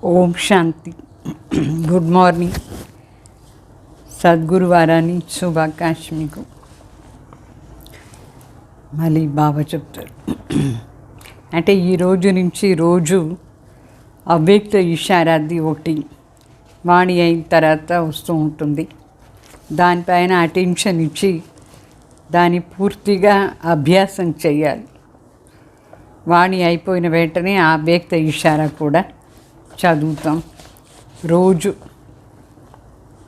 ఓం శాంతి. Good morning. సద్గురువారాన్ని శుభాకాంక్ష మీకు. మళ్ళీ బాబా చెప్తారు అంటే ఈ రోజు నుంచి రోజు అవ్యక్త ఇషారాది ఒకటి వాణి అయిన తర్వాత వస్తూ ఉంటుంది. దానిపైన అటెన్షన్ ఇచ్చి దాన్ని పూర్తిగా అభ్యాసం చేయాలి. వాణి అయిపోయిన వెంటనే ఆ అవ్యక్త ఇషారా కూడా చదువుతాం రోజు.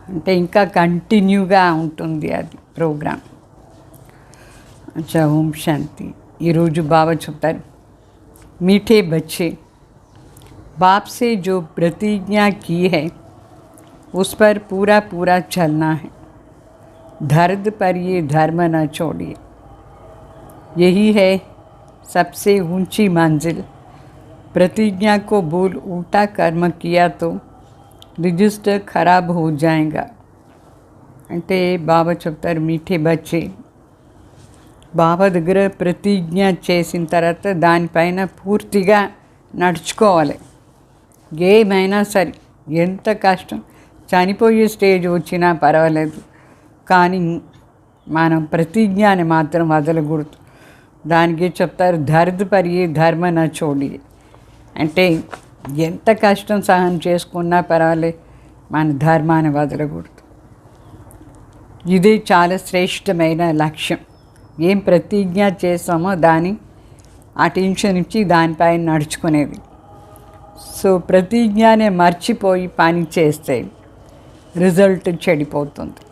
అంటే ఇంకా కంటిన్యూగా ఉంటుంది అది ప్రోగ్రాం. అచ్చా, ఓం శాంతి. ఈరోజు బాబా చెప్తారు, मीठे बच्चे, बाप से जो प्रतिज्ञा की है उस पर पूरा पूरा चलना है. धर्म पर ये धर्म न छोड़िए. यही है सबसे ऊंची मंजिल. प्रतिज्ञा को भूल उल्टा कर्म किया तो रजिस्टर खराब हो जाएगा. అంటే బాబా చెప్తారు, మీఠే బచ్చే, బాబా దగ్గర ప్రతిజ్ఞ చేసిన తర్వాత దానిపైన పూర్తిగా నడుచుకోవాలి. ఏమైనా సరే, ఎంత కష్టం, చనిపోయే స్టేజ్ వచ్చినా పర్వాలేదు, కానీ మనం ప్రతిజ్ఞని మాత్రం వదలకూడదు. దానికి చెప్తారు, ధర్మ పరి ధర్మ నా చోడి. అంటే ఎంత కష్టం సహనం చేసుకున్నా పర్వాలేదు, మన ధర్మాన్ని వదలకూడదు. ఇదే చాలా శ్రేష్టమైన లక్ష్యం. ఏం ప్రతిజ్ఞ చేసామో దాని అటెన్షన్ ఇచ్చి దానిపైన నడుచుకునేది. సో ప్రతిజ్ఞనే మర్చిపోయి పని చేస్తే రిజల్ట్ చెడిపోతుంది.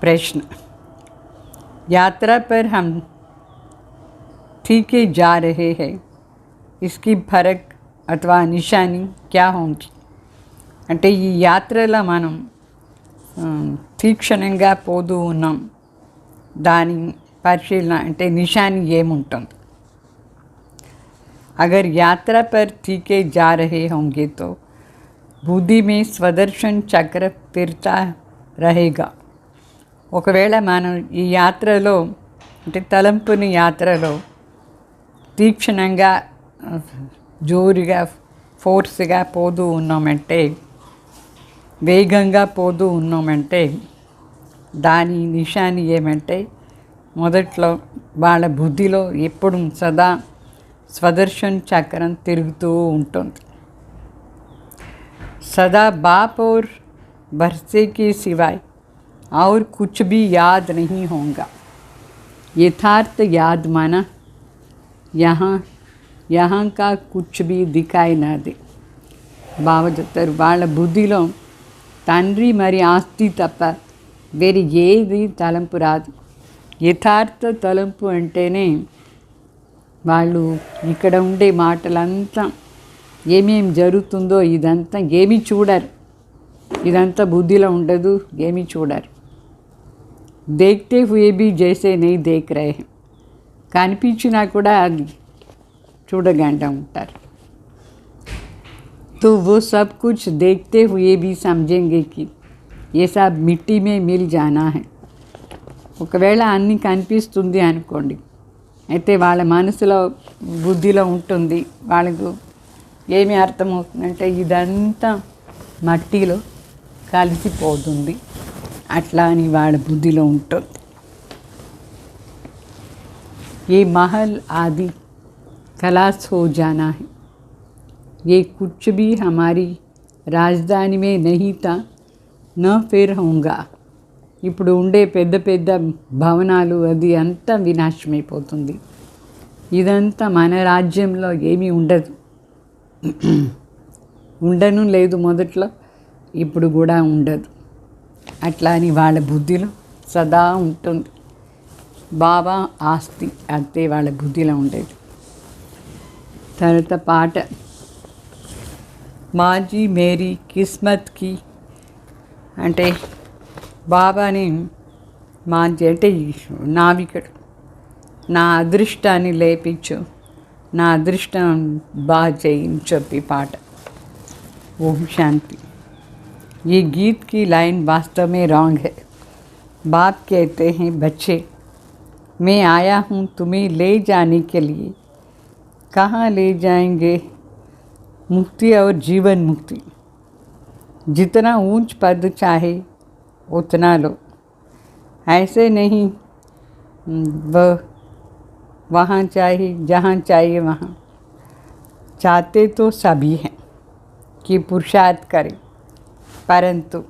ప్రశ్న, యాత్రా పర్ హమ్ ठीके जा रहे हैं, इसकी फर्क अथवा निशानी क्या होंगी. అంటే ఈ యాత్రలో మనం తీక్షణంగా పోతూ ఉన్నాం, దాని పరిశీలన అంటే నిశాని ఏముంటుంది. अगर यात्रा पर ठीके जा रहे होंगे तो बुद्धि में स्वदर्शन चक्र फिरता रहेगा. ఒకవేళ మనం ఈ యాత్రలో అంటే తలంపుని యాత్రలో తీక్షణంగా జోరుగా ఫోర్స్గా పోతూ ఉన్నామంటే, వేగంగా పోతూ ఉన్నామంటే దాని నిశాని ఏమంటే, మొదట్లో వాళ్ళ బుద్ధిలో ఎప్పుడు సదా స్వదర్శన్ చక్రం తిరుగుతూ ఉంటుంది. సదా बाप और भरोसे के सिवाय और कुछ भी याद नहीं होगा. यथार्थ याद माना यहाँ का कुछ भी दिखाई ना दे. బాబా చెప్తారు, వాళ్ళ బుద్ధిలో తండ్రి మరి ఆస్తి తప్ప వేరే ఏది తలంపు రాదు. యథార్థ తలంపు అంటేనే వాళ్ళు ఇక్కడ ఉండే మాటలంతా ఏమేం జరుగుతుందో ఇదంతా ఏమీ చూడరు. ఇదంతా బుద్ధిలో ఉండదు, ఏమీ చూడరు. देखते हुए भी जैसे नहीं देख रहे हैं, కనిపించినా కూడా అది చూడకుండా ఉంటారు. तो वो सब कुछ देखते हुए भी समझेंगे कि ये सब मिट्टी में मिल जाना है. ఒకవేళ అన్నీ కనిపిస్తుంది అనుకోండి, అయితే వాళ్ళ మనసులో బుద్ధిలో ఉంటుంది, వాళ్ళకు ఏమి అర్థమవుతుందంటే ఇదంతా మట్టిలో కలిసిపోతుంది, అట్లా అని వాళ్ళ బుద్ధిలో ఉంటుంది. ये महल आदि खलास हो जाना है. ये कुछ भी हमारी राजधानी में नहीं था, न फिर होगा. ఇప్పుడు ఉండే పెద్ద పెద్ద భవనాలు అది అంతా వినాశమైపోతుంది. ఇదంతా మన రాజ్యంలో ఏమీ ఉండదు, ఉండను లేదు మొదట్లో, ఇప్పుడు కూడా ఉండదు. అట్లా అని వాళ్ళ బుద్ధిలో సదా ఉంటుంది. బాబా ఆస్తి అంతే వాళ్ళ బుద్ధిలో ఉండేది. తర్వాత పాట, మాజీ మేరీ కిస్మత్కి, అంటే బాబాని మాజీ అంటే నావికుడు, నా అదృష్టాన్ని లేపించు, నా అదృష్టం బాగా చేయని చెప్పి పాట. ఓం శాంతి. ये गीत की लाइन वास्तव में रॉन्ग है. बाप कहते हैं, बच्चे मैं आया हूँ तुम्हें ले जाने के लिए. कहाँ ले जाएंगे? मुक्ति और जीवन मुक्ति। जितना ऊंच पद चाहे उतना लो, ऐसे नहीं वह वहाँ चाहिए जहाँ चाहिए वहाँ। चाहते तो सभी हैं कि पुरुषार्थ करें, परंतु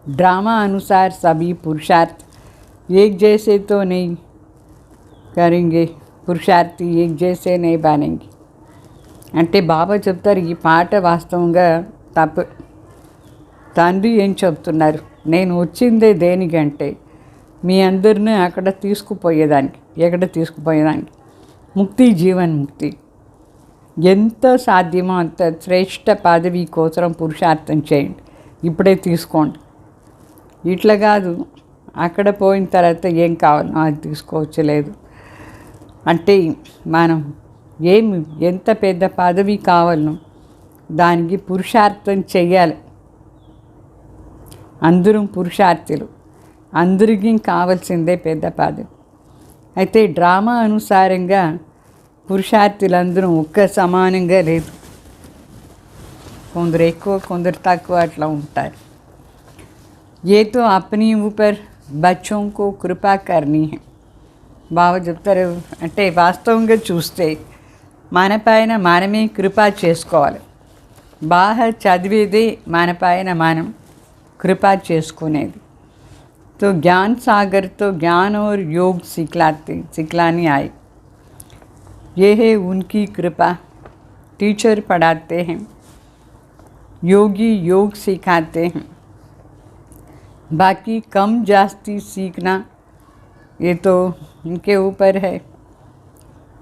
ड्रामा अनुसार सभी पुरुषार्थ एक जैसे तो नहीं करेंगे, पुरुषार्थी एक जैसे नहीं बनेंगे। అంటే బాబా చెప్తారు ఈ పాట వాస్తవంగా తప్పు. తండ్రి ఏం చెప్తున్నారు, నేను వచ్చిందే దేనికంటే మీ అందరినీ అక్కడ తీసుకుపోయేదానికి, ఎక్కడ తీసుకుపోయేదానికి, ముక్తి జీవన్ ముక్తి. ఎంత సాధ్యమో అంత శ్రేష్ఠ పదవి కోసం పురుషార్థం చేయండి, ఇప్పుడే తీసుకోండి. ఇట్లా కాదు అక్కడ పోయిన తర్వాత ఏం కావాలో అది తీసుకోవచ్చు లేదు అంటే మనం ఏమి ఎంత పెద్ద పదవి కావాలనో దానికి పురుషార్థం చెయ్యాలి. అందరం పురుషార్థులు, అందరికీ కావాల్సిందే పెద్ద పదవి. అయితే డ్రామా అనుసారంగా పురుషార్థులందరూ ఒక్క సమానంగా లేదు, కొందరు ఎక్కువ కొందరు తక్కువ అట్లా ఉంటారు. ये तो अपने ऊपर बच्चों को कृपा करनी है. బాగా చెప్తారు అంటే వాస్తవంగా చూస్తే మన పైన మనమే కృప చేసుకోవాలి. బాగా చదివేది మన పైన మనం కృప చేసుకునేది. तो ज्ञान सागर तो ज्ञान और योग सिखलानी आए. ये है उनकी कृपा. टीचर पढ़ाते हैं, योगी योग सिखाते हैं. बाकी कम जास्ती सीखना ये तो इनके ऊपर है.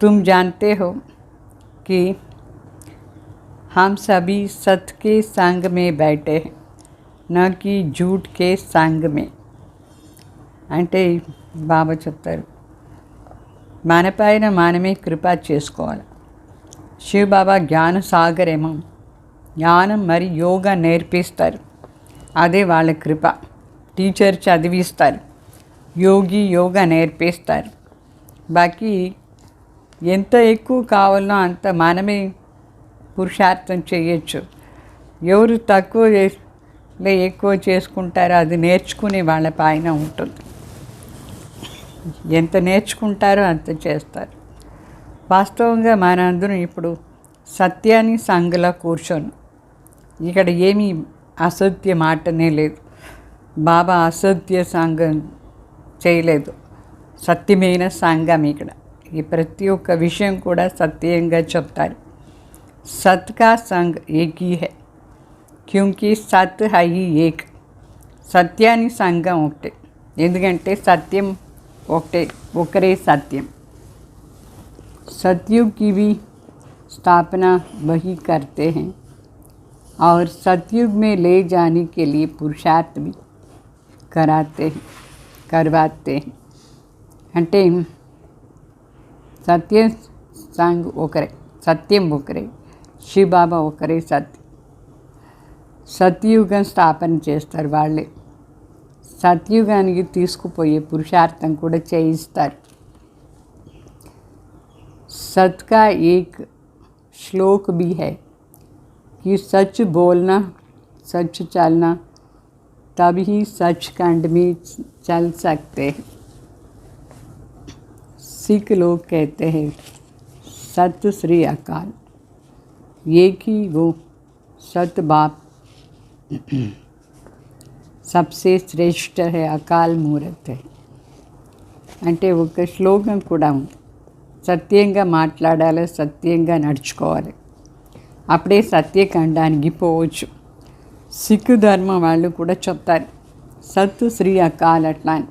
तुम जानते हो कि हम सभी सत्य के संग में बैठे हैं, न कि झूठ के संग में. అంటే బాబా చెప్తారు మన పైన మనమే కృప చేసుకోవాలి. శివ బాబా జ్ఞాన సాగరేమో జ్ఞానం మరి యోగా నేర్పిస్తారు, అదే వాళ్ళ కృప. టీచర్ చదివిస్తారు, యోగి యోగా నేర్పిస్తారు. బాకీ ఎంత ఎక్కువ కావాలనో అంత మనమే పురుషార్థం చేయొచ్చు. ఎవరు తక్కువ ఎక్కువ చేసుకుంటారో అది నేర్చుకునే వాళ్ళ పైన ఉంటుంది. ఎంత నేర్చుకుంటారో అంత చేస్తారు. వాస్తవంగా మనందరం ఇప్పుడు సత్యాన్ని సంఘలా కూర్చొని ఇక్కడ ఏమీ అసత్య మాటనే లేదు. బాబా అసత్య సంఘం చేయలేదు, సత్యమైన సంఘం ఇక్కడ. ఈ ప్రతి ఒక్క విషయం కూడా సత్యంగా చెప్తారు. సత్ కా సంఘ్ ఏక్ హీ హై, క్యూంకి సత్ హై ఏక్. సత్యాన్ని సంఘం ఒకటే, ఎందుకంటే సత్యం ఒకటే, ఒకరే సత్యం. सतयुग की भी स्थापना वही करते हैं और सतयुग में ले जाने के लिए पुरुषार्थ भी करवाते हैं. అంటే సత్య సంగ్ ఒకరే, సత్యం ఒకరే, శివబాబా ఒకరే సత్యం. సత్యుగం స్థాపన చేస్తారు వాళ్ళే. సత్యుగానికి తీసుకుపోయే పురుషార్థం కూడా చేయిస్తారు. सत का एक श्लोक भी है कि सच बोलना, सच चलना, तभी सचखंड में चल सकते हैं. सिख लोग कहते हैं सत श्री अकाल, एक ही वो सत बाप सबसे श्रेष्ठ है, अकाल मूर्त है. అంటే ఒక శ్లోకం కూడా ఉంది, సత్యంగా మాట్లాడాలి, సత్యంగా నడుచుకోవాలి, అప్పుడే సత్యఖండానికి పోవచ్చు. సిక్ ధర్మం వాళ్ళు కూడా చెప్తారు సత్ శ్రీ అకాల్ అట్లా అని.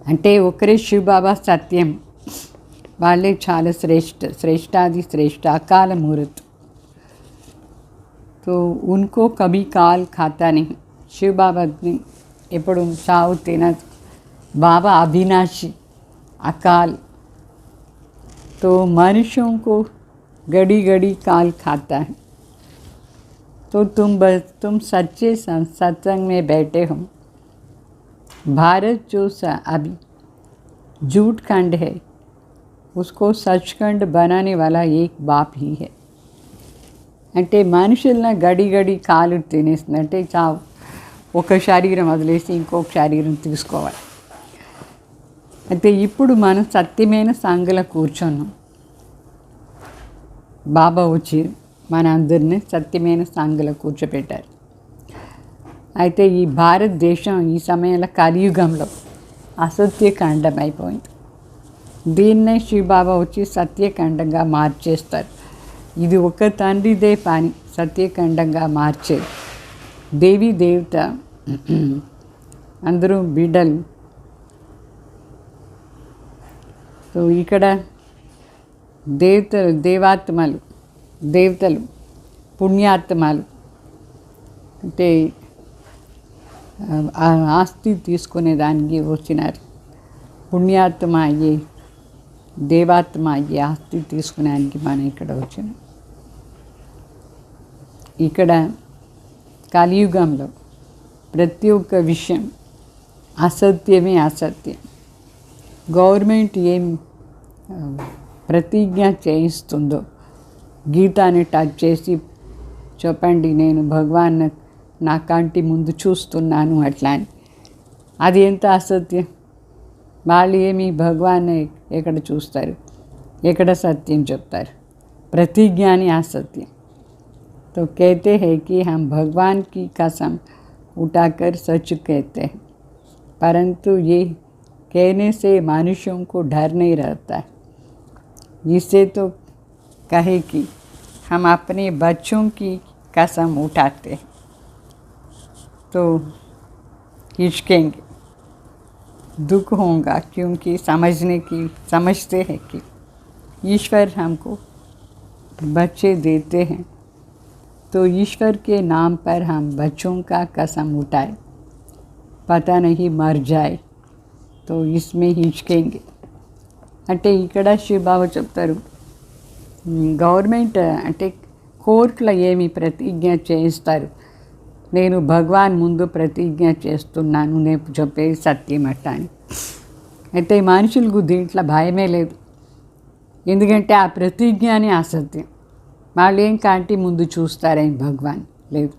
అంటే ఒకరే శివబాబా సత్యం, వాళ్ళే చాలా శ్రేష్ఠాది శ్రేష్ఠ అకాల ముహూర్త్. तो उनको कभी काल खाता नहीं. शिव बाबा ఎప్పుడు చావు తినదు. बाबा अविनाशी अकाल, तो मनुष्यों को घड़ी घड़ी काल खाता है. तो तुम सच्चे सत्संग में बैठे हो. भारत जो अभी झूठ खंड है उसको सचखंड बनाने वाला एक बाप ही है. అంటే మనుషులను గడి గడి కాలు తినేస్తుంది. అంటే చావు, ఒక శరీరం వదిలేసి ఇంకొక శరీరం తీసుకోవాలి. అయితే ఇప్పుడు మనం సత్యమైన సంఘలో కూర్చున్నాం. బాబా వచ్చి మన అందరినీ సత్యమైన సంఘలో కూర్చోపెట్టారు. అయితే ఈ భారతదేశం ఈ సమయంలో కలియుగంలో అసత్యఖండం అయిపోయింది. దీన్నే శివబాబా వచ్చి సత్యఖండంగా మార్చేస్తారు. ఇది ఒక తండ్రిదే పని, సత్యఖండంగా మార్చేది. దేవీ దేవత అందరూ బిడ్డలు. సో ఇక్కడ దేవతలు పుణ్యాత్మలు అంటే ఆస్తి తీసుకునేదానికి వచ్చినారు. పుణ్యాత్మ అయ్యే, దేవాత్మ అయ్యే ఆస్తి తీసుకునేదానికి మనం ఇక్కడ వచ్చినాం. ఇక్కడ కలియుగంలో ప్రతి ఒక్క విషయం అసత్యమే అసత్యం. గవర్నమెంట్ ఏం ప్రతిజ్ఞ చేయిస్తుందో గీతాని టచ్ చేసి చెప్పండి, నేను భగవాన్ నా కంటి ముందు చూస్తున్నాను అట్లా అని. అది ఎంత అసత్యం. వాళ్ళు ఏమి భగవాన్ ఎక్కడ చూస్తారు, ఎక్కడ సత్యం చెప్తారు? प्रतिज्ञानी असत्य। तो कहते हैं कि हम भगवान की कसम उठाकर सच कहते हैं, परंतु ये कहने से मनुष्यों को डर नहीं रहता है। जिससे तो कहे कि हम अपने बच्चों की कसम उठाते हैं तो हिचकेंगे, दुख होगा, क्योंकि समझते हैं कि ईश्वर हमको बच्चे देते हैं, तो ईश्वर के नाम पर हम बच्चों का कसम उठाए, पता नहीं मर जाए तो इसमें हिचकेंगे। అంటే ఇక్కడ శివబాబా చెప్తారు, గవర్నమెంట్ అంటే కోర్టులో ఏమి ప్రతిజ్ఞ చేయిస్తారు, నేను భగవాన్ ముందు ప్రతిజ్ఞ చేస్తున్నాను, నేను చెప్పేది సత్యం అట్ట అని. అయితే మనుషులకు దీంట్లో భయమే లేదు, ఎందుకంటే ఆ ప్రతిజ్ఞని అసత్యం. వాళ్ళు ఏం కంటి ముందు చూస్తారని భగవాన్ లేదు.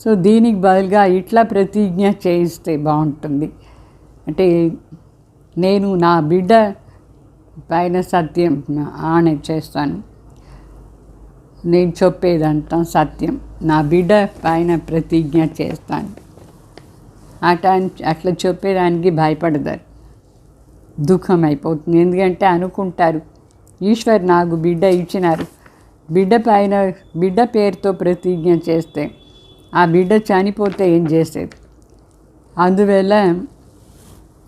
సో దీనికి బదులుగా ఇట్లా ప్రతిజ్ఞ చేయిస్తే బాగుంటుంది. అంటే నేను నా బిడ్డ పైన సత్యం ఆనె చేస్తాను, నేను చెప్పేదంతా సత్యం, నా బిడ్డ పైన ప్రతిజ్ఞ చేస్తాను అట్లా చెప్పేదానికి భయపడతారు, దుఃఖం అయిపోతుంది. ఎందుకంటే అనుకుంటారు ఈశ్వర్ నాకు బిడ్డ ఇచ్చినారు, బిడ్డ పేరుతో ప్రతిజ్ఞ చేస్తే ఆ బిడ్డ చనిపోతే ఏం చేసేది, అందువల్ల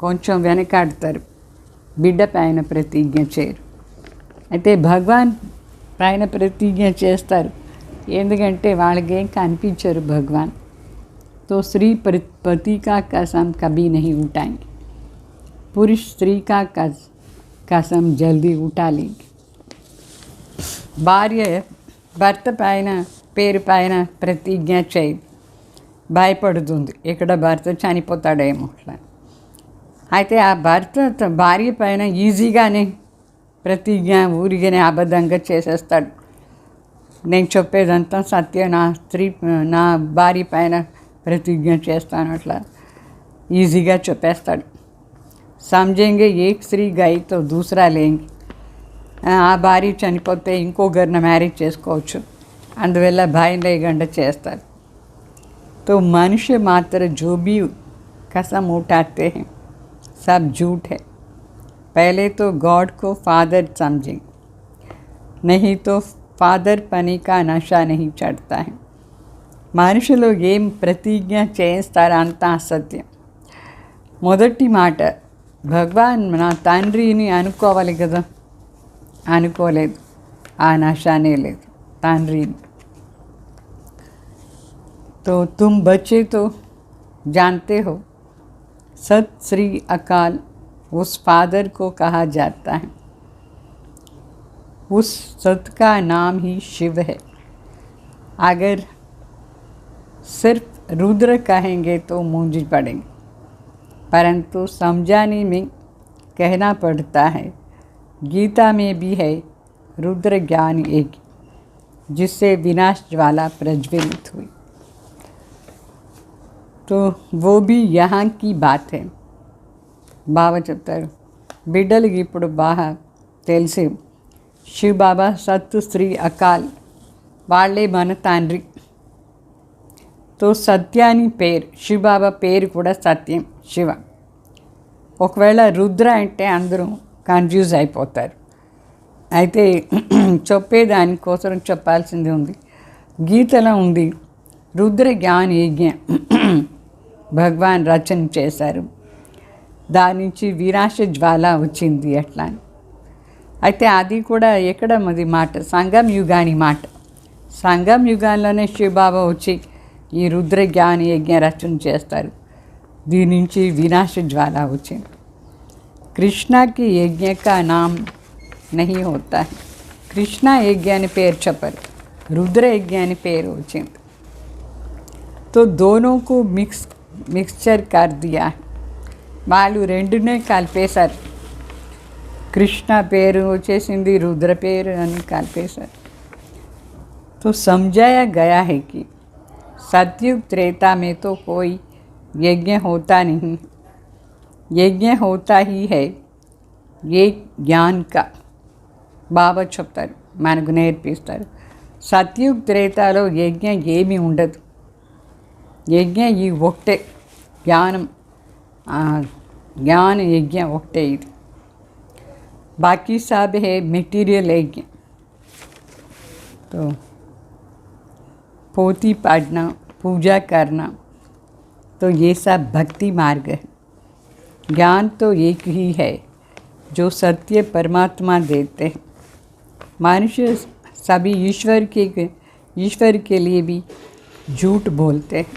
కొంచెం వెనకాడతారు, బిడ్డ పైన ప్రతిజ్ఞ చేయరు. అయితే భగవాన్ పైన ప్రతిజ్ఞ చేస్తారు, ఎందుకంటే వాళ్ళకి ఏం కనిపించరు భగవాన్. तो स्त्री पति का कसम कभी नहीं उठाएंगे, पुरुष स्त्री का कसम जल्दी उठा लेंगे. భార్య భర్త పైన పేరు పైన ప్రతిజ్ఞ చేయి, భయపడుతుంది, ఇక్కడ భర్త చనిపోతాడేమో అట్లా. అయితే ఆ భార్య పైన ఈజీగానే ప్రతిజ్ఞ ఊరిగానే అబద్ధంగా చేసేస్తాడు, నేను చెప్పేదంతా సత్యం, నా భార్య పైన ప్రతిజ్ఞ చేస్తాను అట్లా ఈజీగా చెప్పేస్తాడు. సమझेंगे एक स्त्री गई तो दूसरा लेंगे, ఆ భార్య చనిపోతే ఇంకొకరిని మ్యారేజ్ చేసుకోవచ్చు, అందువల్ల భయం లేకుండా చేస్తారు. तो मनुष्य मात्र जो भी कसम उठाते हैं सब झूठ है. पहले तो गॉड को फादर समझें, नहीं तो फादर पनी का नशा नहीं चढ़ता है. మనుషులు ఏం ప్రతిజ్ఞ చేయిస్తారో అంతా అసత్యం. మొదటి మాట భగవాన్ నా తండ్రిని అనుకోవాలి కదా, అనుకోలేదు, ఆ నశానే లేదు తండ్రిని. तो तुम बच्चे तो जानते हो सत श्री अकाल उस फादर को कहा जाता है, उस सत का नाम ही शिव है. अगर सिर्फ रुद्र कहेंगे तो मूंझ पड़ेंगे, परंतु समझाने में कहना पड़ता है. गीता में भी है रुद्र ज्ञान एक, जिससे विनाश ज्वाला प्रज्वलित हुई। तो वो भी यहाँ की बात है. బాబా చెప్తారు, బిడ్డలకి ఇప్పుడు బాగా తెలిసి శివ్ బాబా సత్ శ్రీ అకాల్ వాళ్ళే మన తండ్రి. తో సత్యాని పేరు, శివ్ బాబా పేరు కూడా సత్యం, శివ. ఒకవేళ రుద్ర అంటే అందరూ కన్ఫ్యూజ్ అయిపోతారు. అయితే చెప్పేదానికోసం చెప్పాల్సింది ఉంది. గీతలో ఉంది, రుద్ర జ్ఞాన యజ్ఞ భగవాన్ రచన చేశారు, దాని నుంచి వినాశ జ్వాల వచ్చింది అట్లా. అయితే అది కూడా ఎక్కడ అది మాట, సంగం యుగాని మాట. సంగం యుగాల్లోనే శివబాబా వచ్చి ఈ రుద్ర జ్ఞాన యజ్ఞ రచన చేస్తారు, దీని నుంచి వినాశ జ్వాల వచ్చింది. కృష్ణకి యజ్ఞ కా నామ్ నహీ హోతా హై. కృష్ణ యజ్ఞ అని పేరు చెప్పరు, రుద్ర యజ్ఞ అని పేరు వచ్చింది. తో దోనోకు మిక్స్చర్ కర్ దియా. వాళ్ళు రెండునే కలిపేశారు. కృష్ణ పేరు వచ్చేసింది, రుద్ర పేరు అని కలిపేశారు. तो समझाया गया है कि सतयुग त्रेता में तो कोई यज्ञ होता नहीं, यज्ञ होता ही है ये ज्ञान का. బాబా చెప్తారు, మనకు నేర్పిస్తారు. సత్యుగ్ త్రేతాలో యజ్ఞ ఏమీ ఉండదు. యజ్ఞ ఈ ఒకటే, జ్ఞానం, జ్ఞాన యజ్ఞ ఒకటే ఇది. బాకీ सब है మెటీరియల్ యజ్ఞ. तो पोथी पढ़ना, पूजा करना, तो ये सब भक्ति मार्ग है. ज्ञान तो एक ही है जो सत्य परमात्मा देते हैं. मनुष्य सभी ईश्वर के लिए भी झूठ बोलते हैं,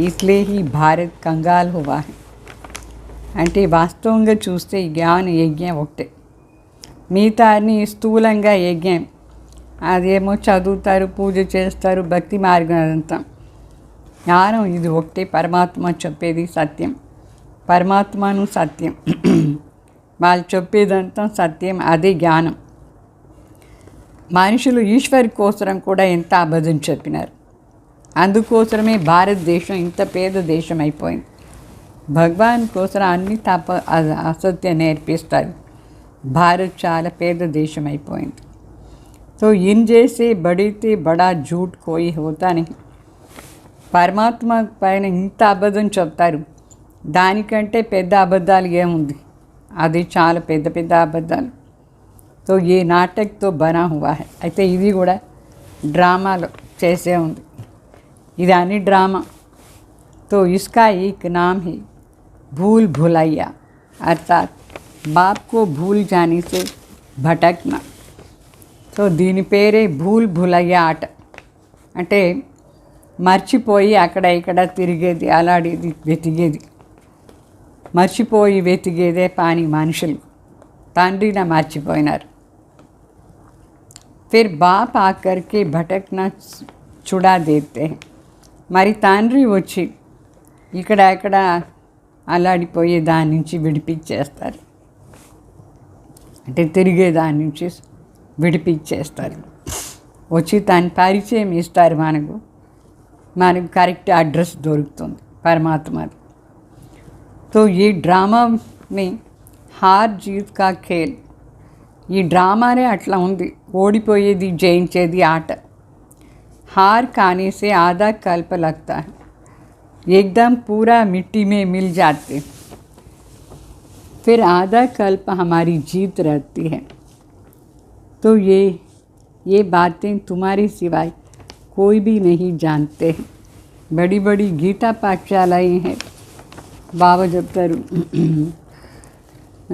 इसलिए ही भारत कंगाल हुआ है. అంటే వాస్తవంగా చూస్తే జ్ఞాన యజ్ఞం ఒకటే. మిగతా అన్ని స్థూలంగా యజ్ఞం, అదేమో చదువుతారు, పూజ చేస్తారు, భక్తి మార్గం అదంతా. జ్ఞానం ఇది ఒకటే, పరమాత్మ చెప్పేది సత్యం, పరమాత్మను సత్యం, వాళ్ళు చెప్పేదంతా సత్యం, అదే జ్ఞానం. మనుషులు ఈశ్వరి కోసం కూడా ఎంత అబద్ధం చెప్పినారు. అందుకోసమే భారతదేశం ఇంత పేద దేశం అయిపోయింది. భగవాన్ కోసం అన్ని అసత్యం నేర్పిస్తారు. భారత్ చాలా పేద దేశం అయిపోయింది. तो इन जैसे बड़े से बड़ा झूठ कोई होता नहीं. పరమాత్మ పైన ఇంత అబద్ధం చెప్తారు, దానికంటే పెద్ద అబద్ధాలు ఏముంది, అది చాలా పెద్ద పెద్ద అబద్ధాలు. तो ये नाटक तो बना हुआ है. అయితే ఇది కూడా డ్రామాలో చేసే ఉంది, ఇది అన్ని డ్రామా. तो इसका एक नाम है भूल भुलैया, अर्थात बाप को भूल जाने से भटकना. సో దీని పేరే భూల్ భులయ్య ఆట. అంటే మర్చిపోయి అక్కడ ఇక్కడ తిరిగేది, అలాడేది, వెతికేది. మర్చిపోయి వెతికేదే పాని మనుషులు. తండ్రిని మర్చిపోయినారు. ఫిర్ బాప్ ఆకర్కే భటక్నా చుడా దేతే. మరి తండ్రి వచ్చి ఇక్కడ అక్కడ అలాడిపోయే దాని నుంచి విడిపించేస్తారు, అంటే తిరిగే దాని నుంచి విడిపించేస్తారు. వచ్చి తన పరిచయం ఇస్తారు, మనకు కరెక్ట్ అడ్రస్ దొరుకుతుంది పరమాత్మది. तो ये డ్రామా में हार जीत का खेल. ఈ డ్రామానే అట్లా ఉంది, ఓడిపోయేది జయించేది ఆట. हार खाने से आधा कल्प लगता है, एकदम पूरा मिट्टी में मिल जाते, फिर आधा कल्प हमारी जीत रहती है. तो ये बातें तुम्हारे सिवाय कोई भी नहीं जानते हैं. बड़ी बड़ी गीता पाठशालाएँ हैं. బాబా చెప్తారు,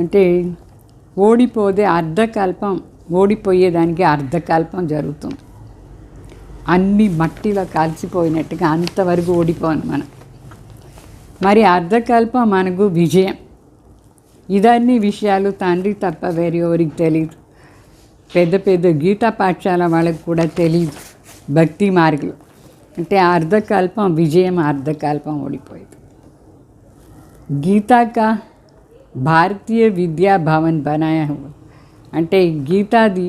అంటే ఓడిపోతే అర్ధకల్పం, ఓడిపోయేదానికి అర్ధకల్పం జరుగుతుంది. అన్ని మట్టిలో కలిసిపోయినట్టుగా అంతవరకు ఓడిపోను మనం. మరి అర్ధకల్పం మనకు విజయం. ఇదన్నీ విషయాలు తండ్రి తప్ప వేరే ఎవరికి తెలియదు. పెద్ద పెద్ద గీతా పాఠశాల వాళ్ళకు కూడా తెలియదు భక్తి మార్గంలో. అంటే అర్ధకల్పం విజయం, అర్ధకల్పం ఓడిపోయేది. గీతా కా భారతీయ విద్యా భవన్ బనాయా హువా. అంటే గీతాది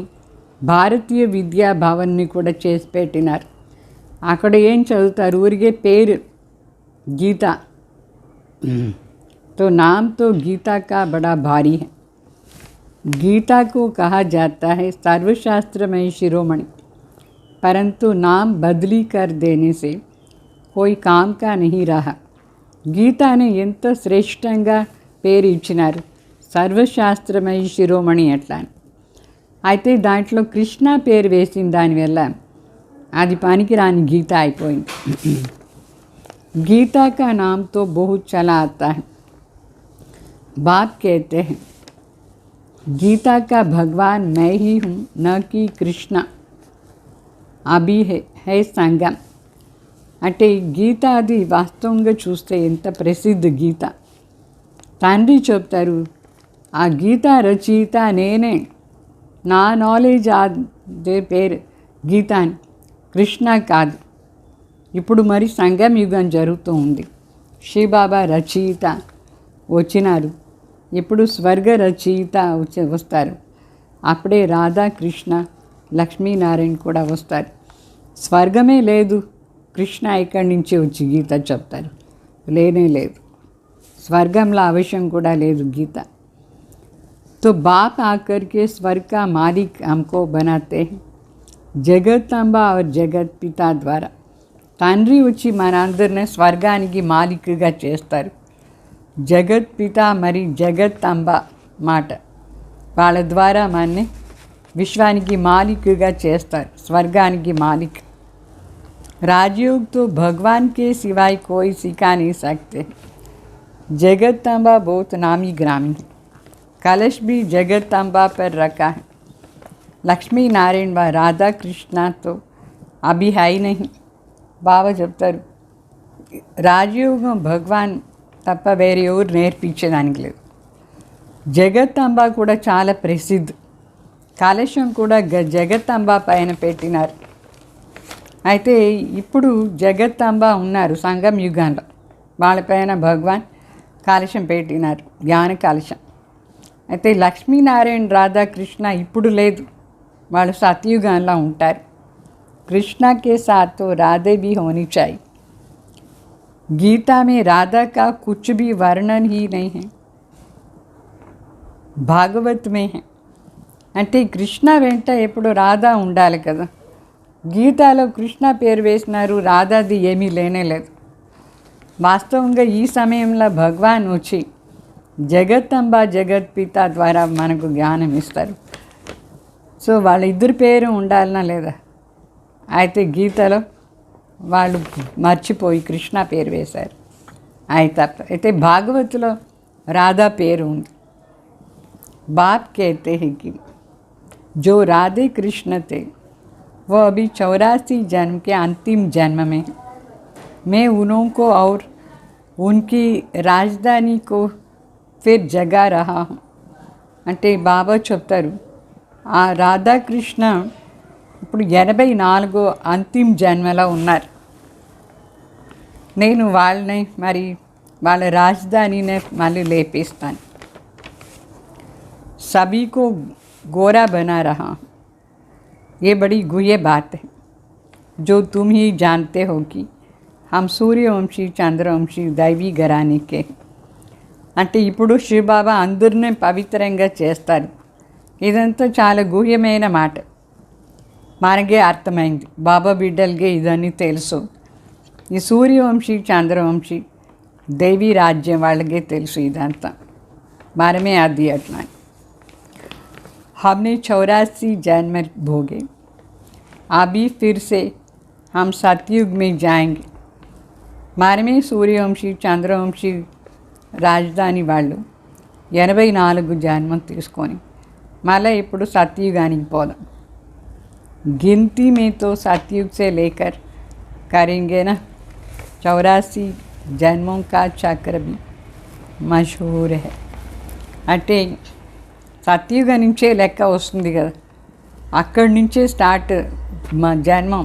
భారతీయ విద్యా భవన్ని కూడా చేసి పెట్టినారు. అక్కడ ఏం చదువుతారు, ఊరికే పేరు గీత. तो नाम तो गीता का बड़ा भारी है. गीता को कहा जाता है सर्वशास्त्रमय शिरोमणि, परंतु नाम बदली कर देने से कोई काम का नहीं रहा. గీతాని ఎంతో శ్రేష్టంగా పేరు ఇచ్చినారు, సర్వశాస్త్రమయ శిరోమణి అట్లా. అయితే దాంట్లో కృష్ణ పేరు వేసిన దానివల్ల అది పనికిరాని గీత అయిపోయింది. गीता का नाम तो बहुत चला आता है. बाप कहते हैं गीता का भगवान मैं ही हूँ, न कि कृष्ण. अभी है संगम. అంటే గీత అది వాస్తవంగా చూస్తే ఎంత ప్రసిద్ధ గీత. తండ్రి చెప్తారు ఆ గీత రచయిత నేనే, నా నాలెడ్జ్ అదే పేరు గీత అని, కృష్ణ కాదు. ఇప్పుడు మరి సంగం యుగం జరుగుతూ ఉంది. శ్రీబాబా రచయిత వచ్చినారు, ఇప్పుడు స్వర్గ రచయిత వస్తారు. అప్పుడే రాధాకృష్ణ లక్ష్మీనారాయణ కూడా వస్తారు. స్వర్గమే లేదు, కృష్ణ ఇక్కడి నుంచి వచ్చి గీత చెప్తారు. లేనే లేదు, స్వర్గంలో అవశ్యం కూడా లేదు గీత. तो बाप आकर के स्वर्ग का मालिक हमको बनाते हैं जगदंबा और जगत पिता द्वारा. తండ్రి వచ్చి మనందరినీ స్వర్గానికి మాలికగా చేస్తారు. జగత్ పిత మరి జగత్ అంబ మాట వాళ్ళ ద్వారా మనని విశ్వానికి మాలికగా చేస్తారు, స్వర్గానికి మాలిక్. राजयोग तो भगवान के सिवाय कोई सिखा नहीं सकते. जगदंबा बहुत नामी ग्रामी है. कलश भी जगदंबा पर रखा है. लक्ष्मी नारायण व राधा कृष्णा तो अभी है ही नहीं. బాబా చెప్తారు రాజయోగం భగవాన్ తప్ప వేరే ఎవరు నేర్పించేదానికి లేదు. జగత్తంబ కూడా చాలా ప్రసిద్ధి. కలశం కూడా జగత్తంబ పైన పెట్టినారు. అయితే ఇప్పుడు జగత్తంబ ఉన్నారు సంగం యుగంలో, వాళ్ళపైన భగవాన్ కలశం పెట్టినారు, జ్ఞాన కలశం. అయితే లక్ష్మీనారాయణ రాధాకృష్ణ ఇప్పుడు లేదు, వాళ్ళు సత్యుగంలో ఉంటారు. कृष्णा के साथ तो राधे भी होनी चाहिए. गीता में राधा का कुछ भी वर्णन ही नहीं है, భాగవత్ మే హై. అంటే కృష్ణ వెంట ఎప్పుడు రాధా ఉండాలి కదా. గీతాలో కృష్ణ పేరు వేసినారు, రాధాది ఏమీ లేనే లేదు. వాస్తవంగా ఈ సమయంలో భగవాన్ వచ్చి జగత్తంబ జగత్ పిత ద్వారా మనకు జ్ఞానం ఇస్తారు. సో వాళ్ళిద్దరి పేరు ఉండాలనా లేదా? అయితే గీతలో వాళ్ళు మర్చిపోయి కృష్ణ పేరు వేశారు. అయితే భాగవతులో రాధా పేరు ఉంది. బాప్ कहते हैं कि जो राधे कृष्ण थे वो अभी 84 जन्म के अंतिम जन्म में मैं उनको और उनकी राजधानी को फिर जगा रहा हूँ. అంటే బాబా చెప్తారు ఆ రాధాకృష్ణ ఇప్పుడు 84 అంతిమ జన్మలో ఉన్నారు. నేను వాళ్ళని మరి వాళ్ళ రాజధానిని మళ్ళీ లేపిస్తాను. सभी को गोरा बना रहा. ये बड़ी गुह्य बात है जो तुम ही जानते हो कि हम सूर्यवंशी चंद्रवंशी दैवी घराने के. అంటే ఇప్పుడు శివబాబా అందరినీ పవిత్రంగా చేస్తారు. ఇదంతా చాలా గుహ్యమైన మాట, మనకే అర్థమైంది. బాబా బిడ్డలకే ఇదన్నీ తెలుసు. ఈ సూర్యవంశీ చంద్రవంశీ దైవీ రాజ్యం వాళ్ళకే తెలుసు ఇదంతా, మనమే అది అట్లా. हमने 84 जन्म भोगे, अभी फिर से हम सतयुग में जाएंगे. మనమే సూర్యవంశీ చంద్రవంశీ రాజధాని వాళ్ళు 84 జన్మం తీసుకొని మళ్ళీ ఇప్పుడు సత్యుగానికి పోదాం. गिनती में तो सतयुग से लेकर करेंगे ना, 84 जन्मों का चक्र भी मशहूर है. అంటే సత్యుగం నుంచే లెక్క వస్తుంది కదా, అక్కడి నుంచే స్టార్ట్ మా జన్మం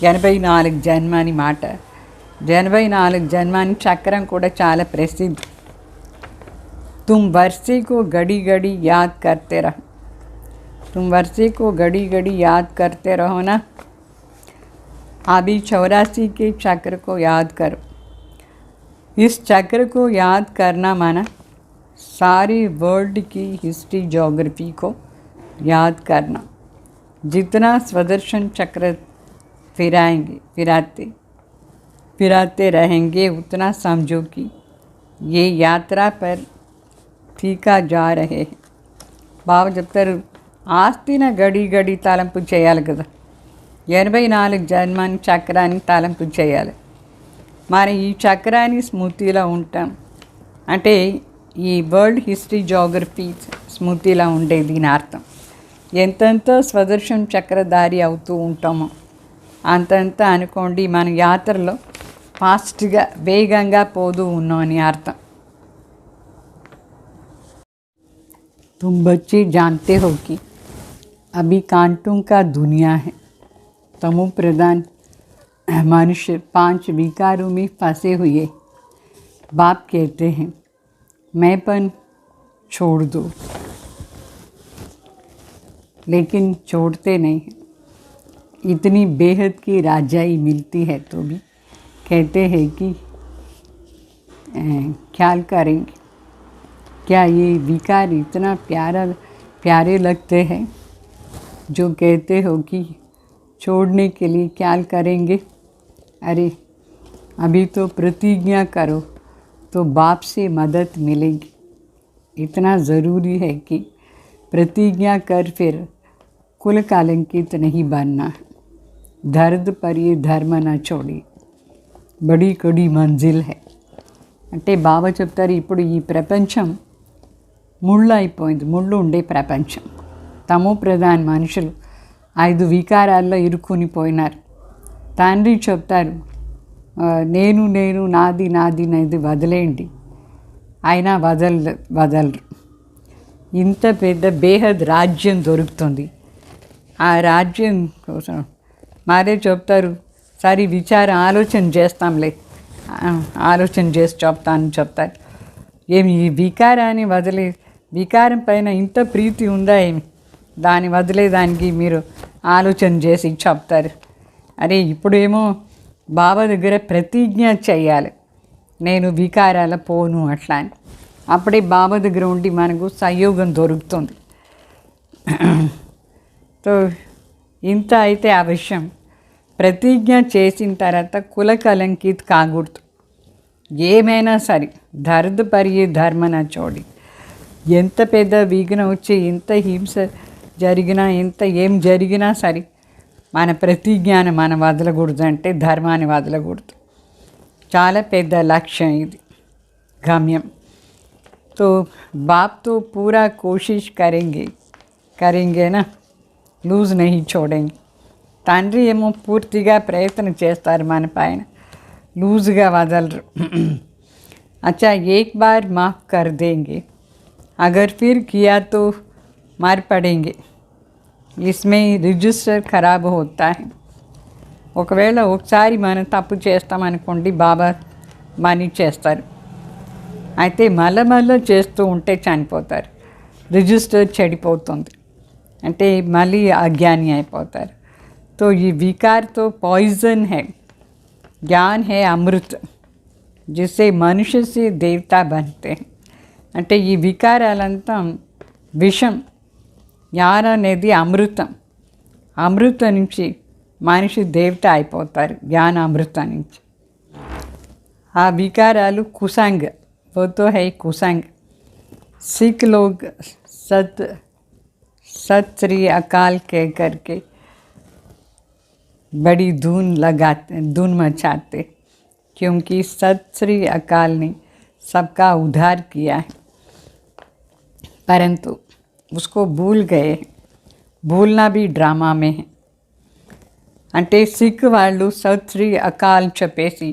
84 జన్మ అని మాట. 84 జన్మాని చక్రం కూడా చాలా ప్రసిద్ధి. तुम वर्षे को घड़ी घड़ी याद करते रहो. तुम वर्षे को घड़ी घड़ी याद करते रहो ना। अभी 84 के चक्र को याद करो। इस चक्र को याद करना माना सारी वर्ल्ड की हिस्ट्री ज्योग्राफी को याद करना। जितना स्वदर्शन चक्र फिराते रहेंगे उतना समझो कि ये यात्रा पर టీకా जा रहे हैं। బాబా చెప్తారు, ఆస్తిని గడి గడి తలంపు చేయాలి కదా, 84 జన్మాన్ని చక్రాన్ని తలంపు చేయాలి. మరి ఈ చక్రాన్ని స్మృతిలో ఉంటాం అంటే ఈ వరల్డ్ హిస్టరీ జోగ్రఫీ స్మృతిలో ఉండే దీని అర్థం. ఎంతెంత స్వదర్శన చక్రధారి అవుతూ ఉంటామో అంతంత అనుకోండి మన యాత్రలో ఫాస్ట్గా వేగంగా పోతూ ఉన్నాం అని అర్థం. तुम बच्चे जानते हो कि अभी कांटों का दुनिया है. तमो प्रधान मनुष्य 5 विकारों में फंसे हुए. बाप कहते हैं मैंपन छोड़ दो, लेकिन छोड़ते नहीं हैं. इतनी बेहद की राजाई मिलती है तो भी कहते हैं कि ख्याल करेंगे. क्या ये विकार इतना प्यारे लगते हैं जो कहते हो कि छोड़ने के लिए ख्याल करेंगे. अरे अभी तो प्रतिज्ञा करो तो बाप से मदद मिलेगी. इतना ज़रूरी है कि प्रतिज्ञा कर फिर कुल कलंकित नहीं बनना. दर्द पर ये धर्म न छोड़ी, बड़ी कड़ी मंजिल है. అంటే బాబా చెప్తారు, ఇప్పుడు ఈ ప్రపంచం ముళ్ళు అయిపోయింది, ముళ్ళు ఉండే ప్రపంచం. తమో ప్రధాన మనుషులు 5 వికారాల్లో ఇరుక్కుని పోయినారు. తండ్రి చెప్తారు, నేను నేను నాది నాది నాది వదిలేయండి. అయినా వదలరు. ఇంత పెద్ద బేహద్ రాజ్యం దొరుకుతుంది. ఆ రాజ్యం కోసం మారే చెప్తారు, సరే ఆలోచన చేస్తాంలే, ఆలోచన చేసి చెప్తారు. ఏమి ఈ వికారాన్ని వికారం పైన ఇంత ప్రీతి ఉందా ఏమి, దాన్ని వదిలేదానికి మీరు ఆలోచన చేసి చెప్తారు. అరే ఇప్పుడేమో బాబా దగ్గర ప్రతిజ్ఞ చేయాలి, నేను వికారాల పోను అట్లా అని. అప్పుడే బాబా దగ్గర ఉండి మనకు సహయోగం దొరుకుతుంది. తో ఇంత అయితే ఆ విషయం ప్రతిజ్ఞ చేసిన తర్వాత కుల కలంకిత్ కాకూడదు. ఏమైనా సరే దర్ద్ పరియే ధర్మన చోడి. ఎంత పెద్ద విఘ్నం వచ్చి ఎంత హింస జరిగినా ఏం జరిగినా సరే మన ప్రతిజ్ఞాన్ని మనం వదలకూడదు, అంటే ధర్మాన్ని వదలకూడదు. చాలా పెద్ద లక్ష్యం ఇది, గమ్యం. तो बाप तो पूरा कोशिश करेंगे ना, लूज नहीं छोड़ेंगे. తండ్రి ఏమో పూర్తిగా ప్రయత్నం చేస్తారు మన పైన, లూజ్గా వదలరు. अच्छा एक बार माफ़ कर देंगे, अगर फिर किया तो मार पड़ेंगे. इसमें రిజిస్టర్ ఖరాబ్ होता है. ఒకవేళ ఒకసారి మనం తప్పు చేస్తామనుకోండి, బాబా మనీ చేస్తారు. అయితే మళ్ళీ చేస్తూ ఉంటే చనిపోతారు, రిజిస్టర్ చెడిపోతుంది, అంటే మళ్ళీ అజ్ఞాని అయిపోతారు. तो ये विकार तो पॉइजन है, ज्ञान है अमृत, जिससे मनुष्य से देवता बनते हैं. అంటే ఈ వికారాలంతా విషం, జ్ఞానం అనేది అమృతం. అమృతం నుంచి మనిషి దేవత అయిపోతారు, జ్ఞాన అమృతం నుంచి. ఆ వికారాలు కుసంగ్, वो तो है कुसंग. सिख लोग सत श्री अकाल कह करके बड़ी धून मचाते, क्योंकि सत श्री अकाल ने सबका उद्धार किया है, परंतु उसको भूल गए. भूलना भी ड्रामा में है. అంటే సిక్ వాళ్ళు సత్ శ్రీ అకాల్ చెప్పేసి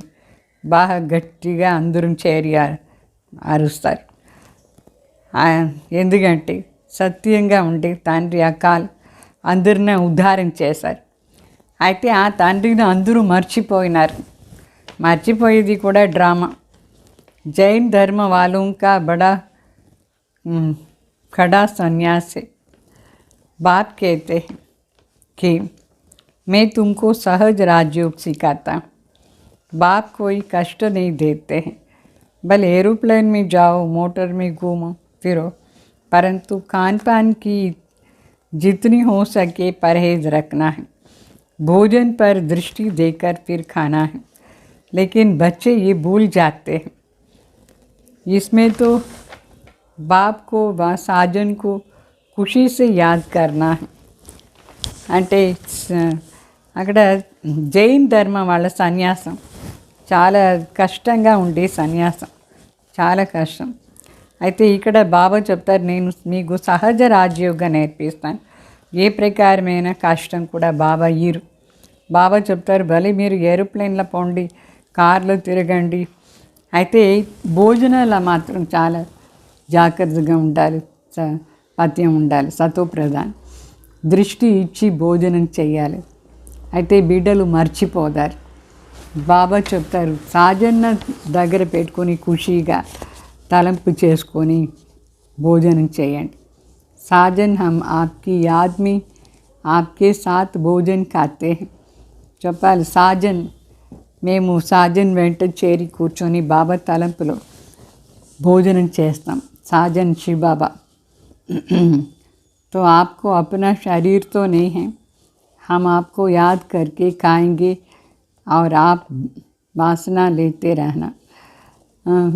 బాగా గట్టిగా అందరం చేరి అరుస్తారు. ఎందుకంటే సత్యంగా ఉండే తండ్రి అకాల్ అందరినీ ఉద్ధారం చేశారు. అయితే ఆ తండ్రిని అందరూ మర్చిపోయినారు. మర్చిపోయేది కూడా డ్రామా. జైన్ ధర్మ వాళ్ళం కా బడా ఖడా సన్యాసి. बाप कहते हैं कि मैं तुमको सहज राजयोग सिखाता हूँ। बाप कोई कष्ट नहीं देते हैं। भले एरोप्लेन में जाओ, मोटर में घूमो फिरो, परंतु खान पान की जितनी हो सके परहेज रखना है। भोजन पर दृष्टि देकर फिर खाना है। लेकिन बच्चे ये भूल जाते हैं। इसमें तो बाप को व साजन को खुशी से याद करना है। అంటే అక్కడ జైన్ ధర్మం వాళ్ళ సన్యాసం చాలా కష్టంగా ఉండే సన్యాసం, చాలా కష్టం. అయితే ఇక్కడ బాబా చెప్తారు, నేను మీకు సహజ రాజయోగ నేర్పిస్తాను. ఏ ప్రకారమైన కష్టం కూడా బాబా ఇరు. బాబా చెప్తారు, భలే మీరు ఏరోప్లేన్లో పోండి, కార్లో తిరగండి, అయితే భోజనాలు మాత్రం చాలా జాగ్రత్తగా ఉండాలి, పథ్యం ఉండాలి, సతో ప్రధాన్ దృష్టి ఇచ్చి భోజనం చేయాలి. అయితే బిడ్డలు మర్చిపోతారు. బాబా చెప్తారు, సాజన్న దగ్గర పెట్టుకొని ఖుషీగా తలంపు చేసుకొని భోజనం చేయండి. साजन हम आपकी याद में आपके साथ भोजन खाते हैं. చెప్పాలి, సాజన్ మేము సాజన్ వెంట చేరి కూర్చొని బాబా తలంపులో భోజనం చేస్తాం. साजन शिव बाबा. तो आपको अपना शरीर तो नहीं है, हम आपको याद करके खाएंगे और आप वासना लेते रहना.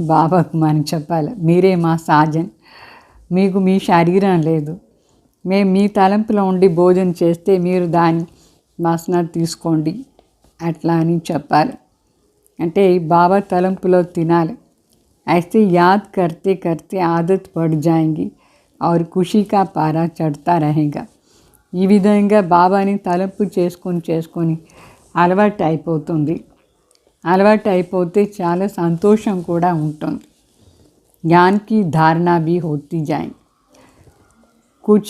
బాబాకు మనం చెప్పాలి, మీరే మా సాజన్, మీకు మీ శరీరం లేదు, మేము మీ తలంపులో ఉండి భోజనం చేస్తే మీరు దాని వాసన తీసుకోండి అట్లా అని చెప్పాలి. అంటే బాబా తలంపులో తినాలి. ऐसे याद करते करते आदत पड़ जाएंगी और खुशी का पारा चढ़ता रहेगा. ఈ విధంగా బాబాని తలంపు చేసుకొని అలవాటు అయిపోతుంది. అలవాటు అయిపోతే చాలా సంతోషం కూడా ఉంటుంది. ज्ञान की धारणा भी होती जाएंगी. कुछ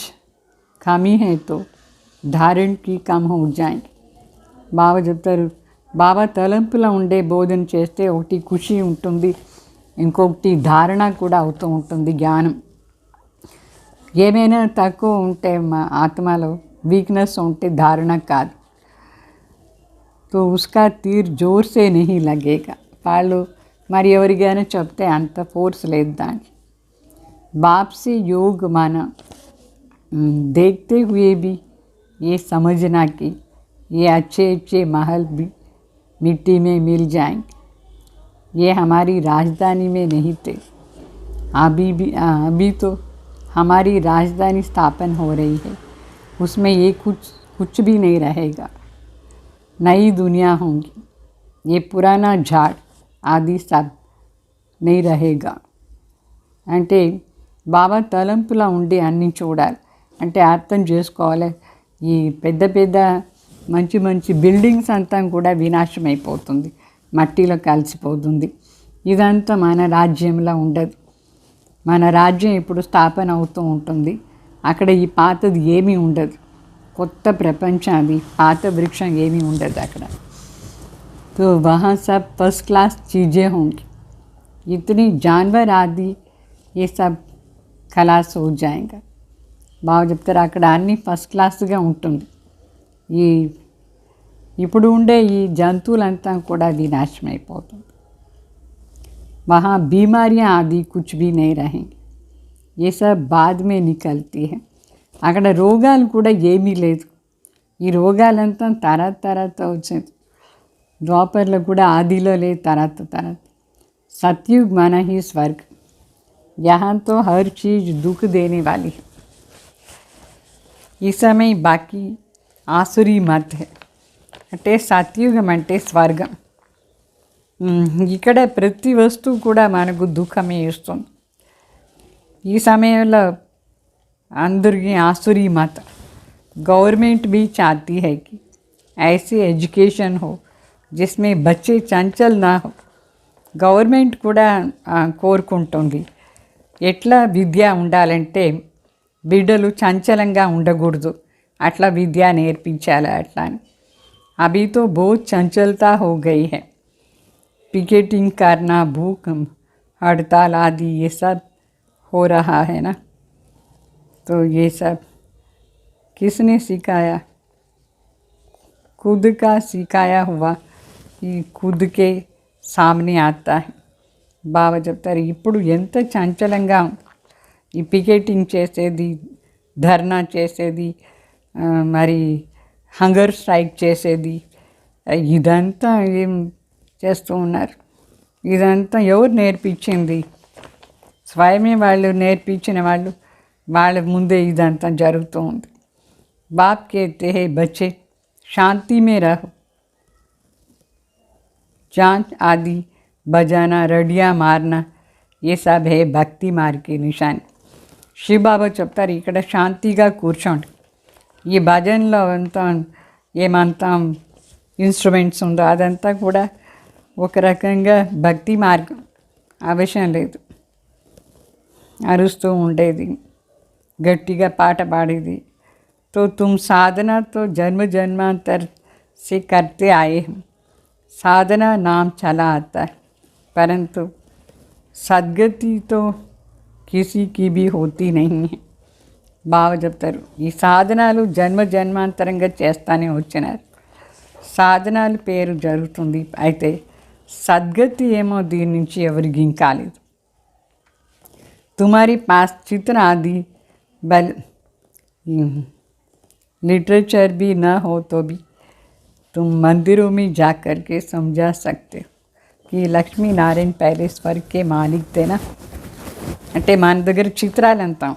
कमी है तो धारण की कम हो जाएंगी. బాబా చెప్తారు, బాబా తలంపులో ఉండే భోజనం చేస్తే ఒకటి ఖుషి ఉంటుంది, ఇంకొకటి ధారణ కూడా అవుతూ ఉంటుంది, జ్ఞానం. ఏమైనా తక్కువ ఉంటే మా ఆత్మలో వీక్నెస్ ఉంటే ధారణ కాదు. तो उसका तीर जोर से नहीं लगेगा. వాళ్ళు మరి ఎవరికైనా చెప్తే అంత ఫోర్స్ లేదు దానికి. बाप से योग माना देखते हुए भी ये समझना कि ये अच्छे अच्छे महल भी मिट्टी में मिल जाएंगे. ये हमारी राजधानी में नहीं थे, अभी तो हमारी राजधानी स्थापन हो रही है, उसमें ये कुछ भी नहीं रहेगा. नई दुनिया होंगी, ये पुराना झाड़ आदि सब नहीं रहेगा. అంటే బాబా తలంపులా ఉండి అన్నీ చూడాలి. అంటే అర్థం చేసుకోవాలి, ఈ పెద్ద పెద్ద మంచి మంచి బిల్డింగ్స్ అంతా కూడా వినాశం అయిపోతుంది, మట్టిలో కలిసిపోతుంది. ఇదంతా మన రాజ్యంలో ఉండదు. మన రాజ్యం ఇప్పుడు స్థాపన అవుతూ ఉంటుంది. అక్కడ ఈ పాతది ఏమీ ఉండదు, కొత్త ప్రపంచం, అది పాత వృక్షం ఏమీ ఉండదు అక్కడ. तो वहाँ सब फर्स्ट क्लास चीज़ें होंगी. इतनी जानवर आदि ये सब खलास हो जाएगा. బాగా చెప్తారు, అక్కడ అన్నీ ఫస్ట్ క్లాస్గా ఉంటుంది. ఈ ఇప్పుడు ఉండే ఈ జంతువులంతా కూడా వినాశనం అయిపోతుంది. वहाँ बीमारियाँ आदि कुछ भी नहीं रहेंगी, ये सब बाद में निकलती है. అక్కడ రోగాలు కూడా ఏమీ లేదు. ఈ రోగాలంతా తర్వాత వచ్చేది. द्वापर కూడా ఆదిలో లేదు, తర్వాత. सतयुग माना ही स्वर्ग. यहाँ तो हर चीज़ दुख देने वाली है. इस समय बाकी आसुरी मत है. అంటే సత్యుగం అంటే స్వర్గం. ఇక్కడ ప్రతి వస్తువు కూడా మనకు దుఃఖమే ఇస్తుంది. ఈ సమయంలో అందరికీ ఆసురీ మత. गवर्नमेंट भी चाहती है कि ऐसी एजुकेशन हो जिसमें बच्चे चंचल ना हो. गवर्नमेंट కూడా కోరుకుంటుంది ఎట్లా విద్య ఉండాలంటే బిడ్డలు చంచలంగా ఉండకూడదు, అట్లా విద్య నేర్పించాలి అట్లా అని. अभी तो बहुत चंचलता हो गई है. पिकेटिंग करना, भूख हड़ताल आदि ये सब हो रहा है ना. तो ये सब किसने सिखाया? खुद का सिखाया हुआ ఈ కుదుకే సామ్నే ఆతా హై. బాబా చెప్తారు ఇప్పుడు ఎంత చంచలంగా ఈ పికెటింగ్ చేసేది, ధర్నా చేసేది, మరి హంగర్ స్ట్రైక్ చేసేది, ఇదంతా ఏం చేస్తూ ఉన్నారు? ఇదంతా ఎవరు నేర్పించింది? స్వయమే వాళ్ళు నేర్పించిన వాళ్ళు, వాళ్ళ ముందే ఇదంతా జరుగుతూ ఉంది. బాప్ कहते हैं बच्चे शांति में रहो, जांच आदि बजाना, रडिया मारना, ये सब है భక్తి మార్గ की निशानी. శివబాబా చెప్తారు ఇక్కడ శాంతిగా కూర్చోండి. ఈ భజనలో అంతా ఏమంతా ఇన్స్ట్రుమెంట్స్ ఉందో అదంతా కూడా ఒక రకంగా భక్తి మార్గం. అవసరం లేదు అరుస్తూ ఉండేది, గట్టిగా పాట పాడేది. तो तुम साधना तो जन्म जन्मांतर से करते आए हैं. साधना नाम चला आता है, परंतु सदगति तो किसी की भी होती नहीं है. బాగా చెప్తారు ఈ సాధనాలు జన్మ జన్మాంతరంగా చేస్తానే వచ్చినారు. సాధనాలు పేరు జరుగుతుంది, అయితే సద్గతి ఏమో దీని నుంచి ఎవరికి కాలేదు. తుమారి పాస్ చిత్ర ఆది బల్ लिटरेचर भी न हो तो भी तुम मंदिरों में जा कर के समझा सकते हो कि లక్ష్మీ నారాయణ पहले स्वर्ग के मालिक थे ना. అంటే మన దగ్గర చిత్రాలు అంతా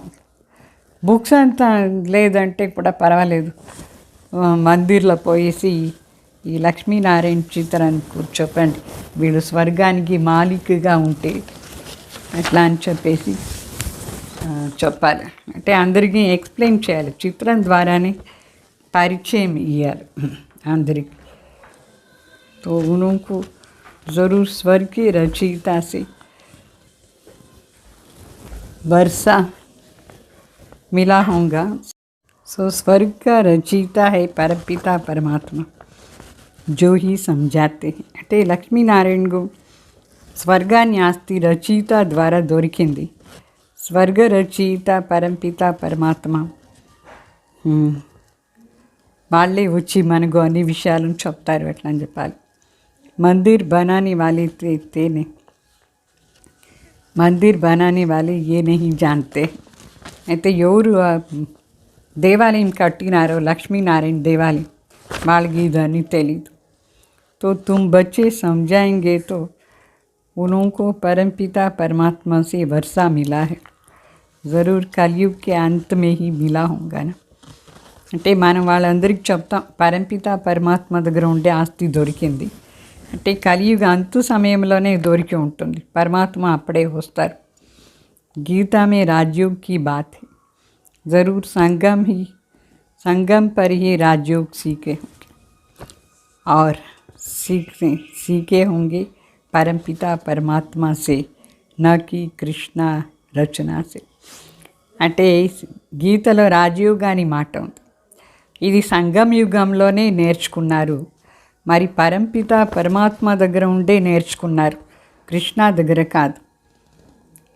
బుక్స్ అంతా లేదంటే కూడా పర్వాలేదు, మందిర్లో పోయేసి ఈ లక్ష్మీనారాయణ చిత్రాన్ని కూర్చోపండి, వీళ్ళు స్వర్గానికి మాలిక్గా ఉంటే అట్లా అని చెప్పేసి చెప్పాలి. అంటే అందరికీ ఎక్స్ప్లెయిన్ చేయాలి, చిత్రం ద్వారానే పరిచయం ఇవ్వాలి అందరికీ. तो उनको ज़रूर स्वर्ग की रचयिता से वर्षा मिला होगा. सो स्वर्ग का रचयिता है परमपिता परमात्मा, जो ही समझाते हैं. అంటే లక్ష్మీనారాయణకు స్వర్గాన్ని ఆస్తి రచయిత ద్వారా దొరికింది. స్వర్గ రచయిత పరంపిత పరమాత్మ వాళ్ళే వచ్చి మనకు అన్ని విషయాలను చెప్తారు. ఎట్లా అని చెప్పాలి, మందిర్ బనానే వాలే తేనే మందిర్ బనానే వాలే ఏ నహీ జాన్తే. అయితే ఎవరు దేవాలయం కట్టినారో లక్ష్మీనారాయణ దేవాలయం, వాళ్ళకి ఇదని తెలీదు. तो तुम बच्चे समझाएंगे तो उनको परमपिता परमात्मा से वर्षा मिला है. ज़रूर कलयुग के अंत में ही मिला होगा ना. అంటే మనం వాళ్ళందరికీ చెప్తాం పరంపిత పరమాత్మ దగ్గర ఉండే ఆస్తి దొరికింది అంటే కలియుగ అంతు సమయంలోనే దొరికి ఉంటుంది, పరమాత్మ అప్పుడే వస్తారు. गीता में राजयोग की बात है, ज़रूर संगम पर ही राजयोग सीखे होंगे और सीखे होंगे परमपिता परमात्मा से, न कि కృష్ణ రచన से. అంటే గీతలో రాజయోగాని మాట ఉంది, ఇది సంగం యుగంలోనే నేర్చుకున్నారు, మరి పరంపిత పరమాత్మ దగ్గర ఉండే నేర్చుకున్నారు, కృష్ణ దగ్గర కాదు.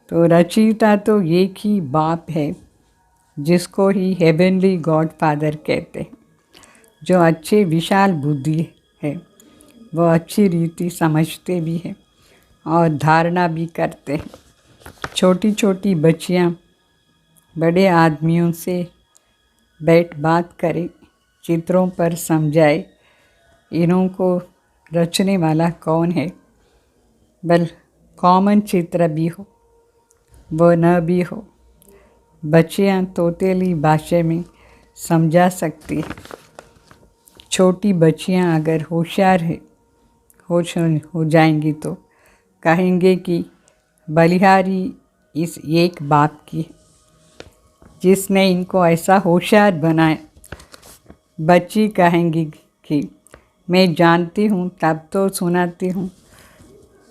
तो रचयिता तो एक ही बाप है, जिसको ही हेवनली गॉड फादर कहते हैं. जो अच्छे विशाल बुद्धि है, वो अच्छी रीति समझते भी हैं और धारणा भी करते हैं. छोटी छोटी बच्चियाँ बड़े आदमियों से बैठ बात करें, चित्रों पर समझाए इन्हों को रचने वाला कौन है. बल कॉमन चित्र भी हो वो न भी हो, बच्चियाँ तोतेली भाषा में समझा सकती हैं. छोटी बच्चियाँ अगर होशियार हो जाएंगी तो कहेंगे कि बलिहारी इस एक बाप की है, जिसने इनको ऐसा होशियार बनाया. बच्ची कहेंगी कि मैं जानती हूँ तब तो सुनाती हूँ,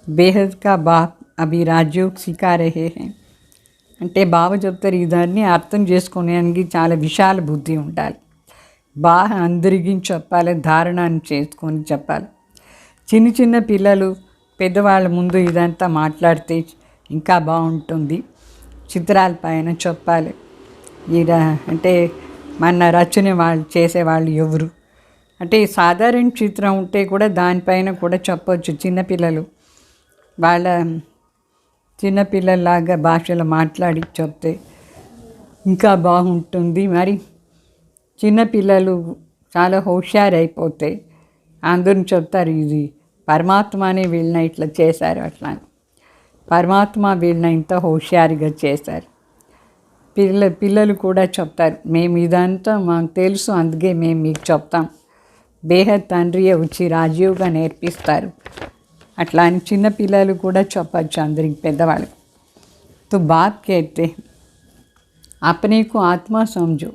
बेहद का बाप अभी राजयोग सिखा रहे हैं. అంటే బాబా చెప్తారు ఇదాన్ని అర్థం చేసుకోవడానికి చాలా విశాల బుద్ధి ఉండాలి, బాగా అందరికీ చెప్పాలి, ధారణను చేసుకొని చెప్పాలి. చిన్న చిన్న పిల్లలు పెద్దవాళ్ళ ముందు ఇదంతా మాట్లాడితే ఇంకా బాగుంటుంది, చిత్రాల పైన చెప్పాలి. అంటే మన రచన వాళ్ళు చేసేవాళ్ళు ఎవరు అంటే సాధారణ చిత్రం ఉంటే కూడా దానిపైన కూడా చెప్పొచ్చు. వాళ్ళ చిన్నపిల్లల్లాగా భాషలో మాట్లాడి చెప్తే ఇంకా బాగుంటుంది. మరి చిన్నపిల్లలు చాలా హుషారైపోతే అందరూ చెప్తారు, ఇది పరమాత్మనే వీళ్ళని ఇట్లా చేశారు అట్లా అని. పరమాత్మ వీళ్ళని ఇంత హుషారుగా చేశారు. పిల్లలు కూడా చెప్తారు, మేము ఇదంతా మాకు తెలుసు, అందుకే మేము మీకు చెప్తాం. బేహద్ తండ్రియే వచ్చి రాజీవ్గా నేర్పిస్తారు అట్లా అని చిన్నపిల్లలు కూడా చెప్పచ్చు అందరికి, పెద్దవాళ్ళు. तो बाप कहते अपने को आत्मा समझो,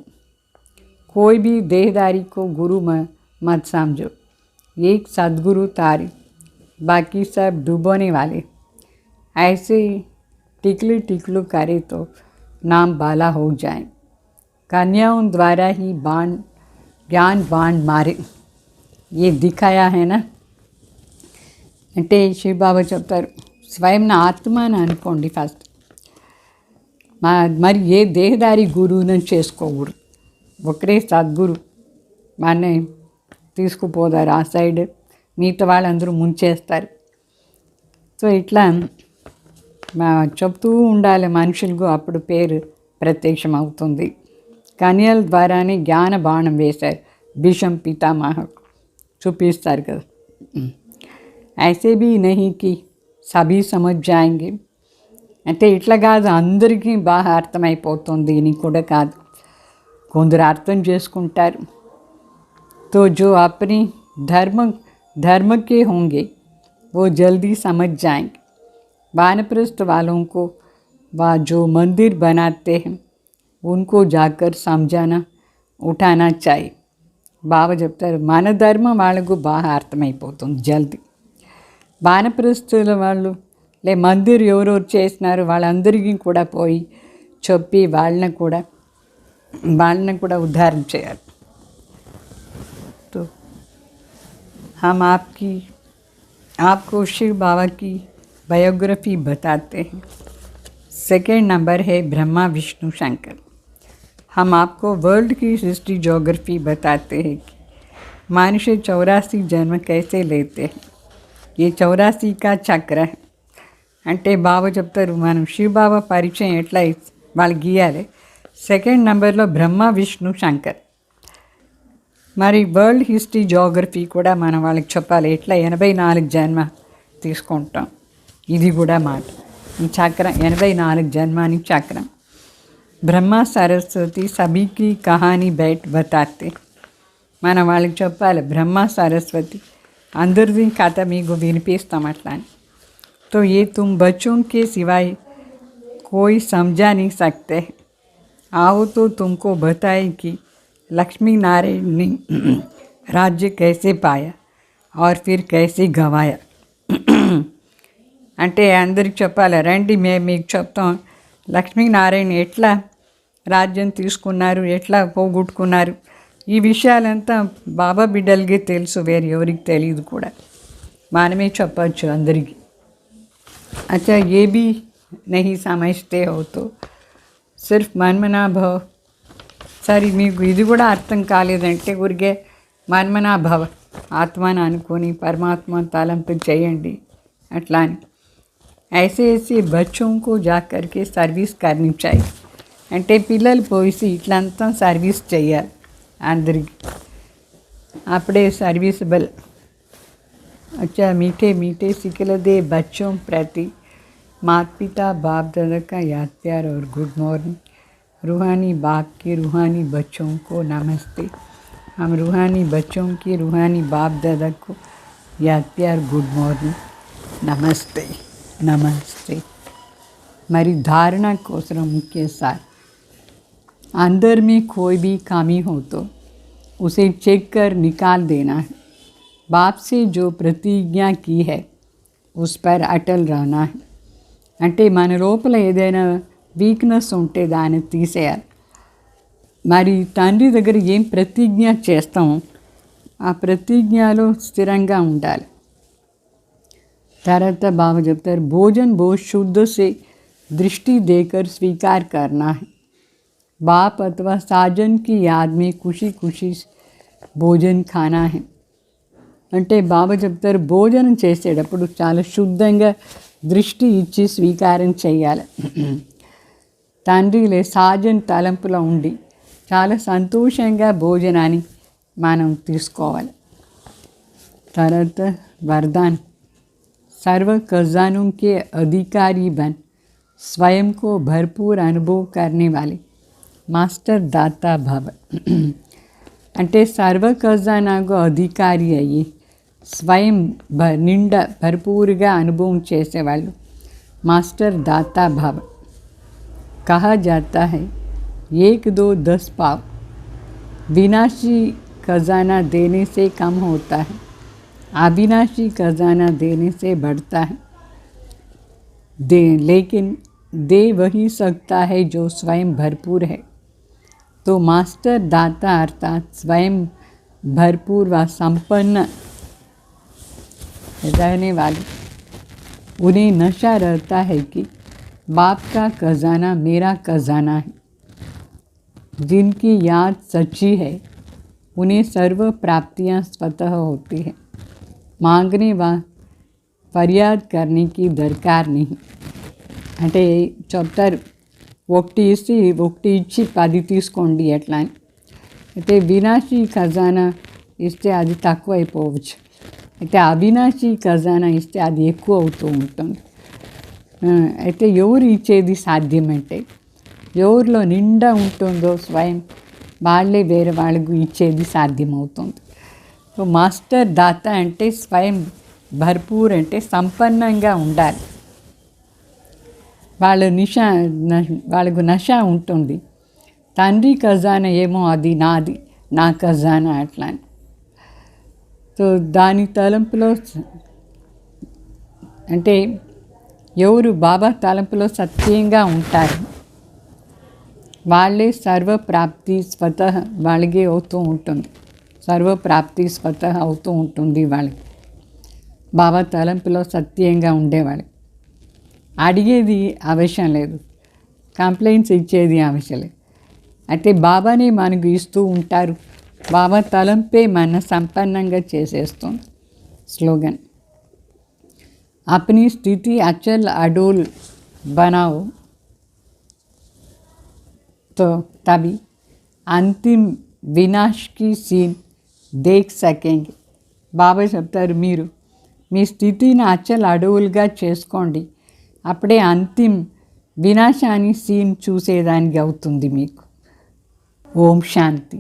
कोई भी देहदारी को गुरु मत समझो. एक सद्गुरु तारी, बाकी सब डूबने वाले. ऐसे टिकलू टिकलू करे तो नाम बाला हो जाए. कन्याओं द्वारा ही ज्ञान बाण मारे. ये दिखाया है ना. అంటే శివబాబా చెప్తారు, స్వయం ఆత్మని అనుకోండి ఫస్ట్. మరి ఏ దేహదారి గురువుని చేసుకోకూడదు. ఒకరే సద్గురు మనని తీసుకుపోతారు ఆ సైడ్, మిగతా వాళ్ళందరూ ముంచేస్తారు. సో ఇట్లా చెప్తూ ఉండాలి మనుషులకు, అప్పుడు పేరు ప్రత్యక్షం అవుతుంది. కన్యల ద్వారానే జ్ఞాన బాణం వేశారు భీషం పితామహకు చూపిస్తారు కదా. ऐसे भी नहीं कि सभी समझ जाएंगे అంటే ఇట్లా కాదు అందరికీ బాగా అర్థమైపోతుంది అని కూడా కాదు, కొందరు అర్థం చేసుకుంటారు. तो जो अपनी धर्म के होंगे वो जल्दी समझ जाएंगे. वानप्रस्थ वालों को वह जो मंदिर बनाते हैं उनको जाकर समझाना उठाना चाहिए. బాబా చెప్తారు, మన ధర్మం వాళ్ళకు బాగా అర్థమైపోతుంది జల్దీ. వానప్రస్థుల వాళ్ళు మందిర్ ఎవరెవరు చేసినారు వాళ్ళందరికీ కూడా పోయి చెప్పి వాళ్ళని కూడా ఉద్ధారణ చేయాలి. तो हम आपको शिव बाबा की बायोग्राफी बताते हैं. सेकेंड नंबर है ब्रह्मा विष्णु शंकर. हम आपको वर्ल्ड की हिस्ट्री जोग्राफी बताते हैं कि मनुष्य 84 जन्म कैसे लेते हैं. ये 84 का चक्र है. అంటే బాబా చెప్తారు మనం శివబాబా పరిచయం ఎట్లా వాళ్ళకి గీయాలి. సెకండ్ నెంబర్లో బ్రహ్మ విష్ణు శంకర్. మరి వరల్డ్ హిస్టరీ జోగ్రఫీ కూడా మనం వాళ్ళకి చెప్పాలి, ఎట్లా 84 జన్మ తీసుకుంటాం. ఇది కూడా మాట, ఈ చక్రం 84 జన్మ అని చక్రం. బ్రహ్మ సరస్వతి సభీకి కహానీ బయట బతాతే. మనం వాళ్ళకి చెప్పాలి బ్రహ్మ సరస్వతి అందరిది కథ మీకు వినిపిస్తాం అట్లా అని. तो ये तुम बच्चों के सिवाय कोई समझा नहीं सकते. आओ तो तुमको बताए कि लक्ष्मी नारायण ने राज्य कैसे पाया और फिर कैसे गंवाया. అంటే అందరికి చెప్పాలి, రండి మేము మీకు చెప్తాం లక్ష్మీనారాయణ ఎట్లా రాజ్యం తీసుకున్నారు, ఎట్లా పోగొట్టుకున్నారు. ఈ విషయాలంతా బాబా బిడ్డలకి తెలుసు, వేరే ఎవరికి తెలియదు కూడా, మనమే చెప్పచ్చు అందరికీ. अच्छा ये भी नहीं समझते हो तो सिर्फ మన్మనా భవ. సరే మీకు ఇది కూడా అర్థం కాలేదంటే ఊరికే మన్మనా భవ ఆత్మని అనుకొని పరమాత్మ తలంపు చేయండి అట్లా అని. ऐसे ऐसे बच्चों को जा करके सर्विस करनी चाहिए. అంటే పిల్లలు పోసి ఇట్లంతా సర్వీస్ చేయాలి అందరికి, అప్పుడే సర్వీసబుల్. अच्छा मीठे मीठे सिखलदे बच्चों प्रति माता पिता बाप दादा का याद प्यार और गुड मॉर्निंग. रूहानी बाप के रूहानी बच्चों को नमस्ते. हम रूहानी बच्चों के रूहानी बाप दादा को याद प्यार गुड मॉर्निंग नमस्ते नमस्ते. हमारी धारणा कोसरम के साथ अंदर में कोई भी कमी हो तो उसे चेक कर निकाल देना है. बाप से जो प्रतिज्ञा की है उस पर अटल रहना है. అంటే మన లోపల ఏదైనా వీక్నెస్ ఉంటే దాన్ని తీసేయాలి. మరి తండ్రి దగ్గర ఏం ప్రతిజ్ఞ చేస్తామో ఆ ప్రతిజ్ఞలో స్థిరంగా ఉండాలి. తర్వాత బాబా చెప్తారు, భోజన్ బోధ్ శుద్ధ సే దృష్టి దేకర్ స్వీకార్ కర్నా హై. बाप अथवा साजन की याद में खुशी खुशी భోజన్ ఖానా హై. అంటే బాబా చెప్తారు భోజనం చేసేటప్పుడు చాలా శుద్ధంగా దృష్టి ఇచ్చి స్వీకారం చేయాలి. తండ్రిలే సాజన్ తలంపులో ఉండి చాలా సంతోషంగా భోజనాన్ని మనం తీసుకోవాలి. తర్వాత वरदान सर्व खजानों के अधिकारी बन स्वयं को भरपूर अनुभव करने वाले మాస్టర్ దాతా భవ. అంటే సర్వ ఖజానాకు అధికారి అయ్యి స్వయం నిండా భర్పూరుగా అనుభవం చేసేవాళ్ళు మాస్టర్ దాతా భవ. कहा जाता है 1 2 10 पाव विनाशी खजाना देने से कम होता है, अविनाशी खजाना देने से बढ़ता है. दे लेकिन दे वही सकता है जो स्वयं भरपूर है. तो मास्टर दाता अर्थात स्वयं भरपूर व संपन्न रहने वाले उन्हें नशा रहता है कि बाप का खजाना मेरा खजाना है. जिनकी याद सच्ची है उन्हें सर्व प्राप्तियां स्वतः होती है. मांगने व फरियाद करने की दरकार नहीं. అంటే చెప్తారు ఒకటి ఇచ్చి 10 తీసుకోండి ఎట్లా అని. అయితే వినాశీ ఖజానా ఇస్తే అది తక్కువ అయిపోవచ్చు, అయితే అవినాశీ ఖజానా ఇస్తే అది ఎక్కువ అవుతూ ఉంటుంది. అయితే ఎవరు ఇచ్చేది సాధ్యమంటే ఎవరిలో నిండా ఉంటుందో స్వయం వాళ్ళే వేరే వాళ్ళకు ఇచ్చేది సాధ్యమవుతుంది. సో మాస్టర్ దాత అంటే స్వయం భర్పూర్ అంటే సంపన్నంగా ఉండాలి. వాళ్ళకు నష ఉంటుంది. తండ్రి ఖజానా ఏమో అది నాది, నా ఖజానా అట్లా అని. సో దాని తలంపులో అంటే ఎవరు బాబా తలంపులో సత్యంగా ఉంటారు వాళ్ళే సర్వప్రాప్తి స్వతః వాళ్ళకే అవుతూ ఉంటుంది. సర్వప్రాప్తి స్వతః అవుతూ ఉంటుంది వాళ్ళకి. బాబా తలంపులో సత్యంగా ఉండేవాళ్ళకి అడిగేది అవసరం లేదు, కంప్లైంట్స్ ఇచ్చేది అవసరం లేదు. అయితే బాబానే మనకు ఇస్తూ ఉంటారు. బాబా తలంపే మన సంపన్నంగా చేసేస్తుంది. స్లోగన్ अपनी स्थिति अचल अडोल बनाओ तो तभी अंतिम विनाश की सीन देख सकेंगे. బాబా చెప్తారు మీరు మీ స్థితిని అచల్ అడవులుగా చేసుకోండి, అప్పుడే అంతిమ వినాశాన్ని సీన్ చూసేదానికి అవుతుంది మీకు. ఓం శాంతి.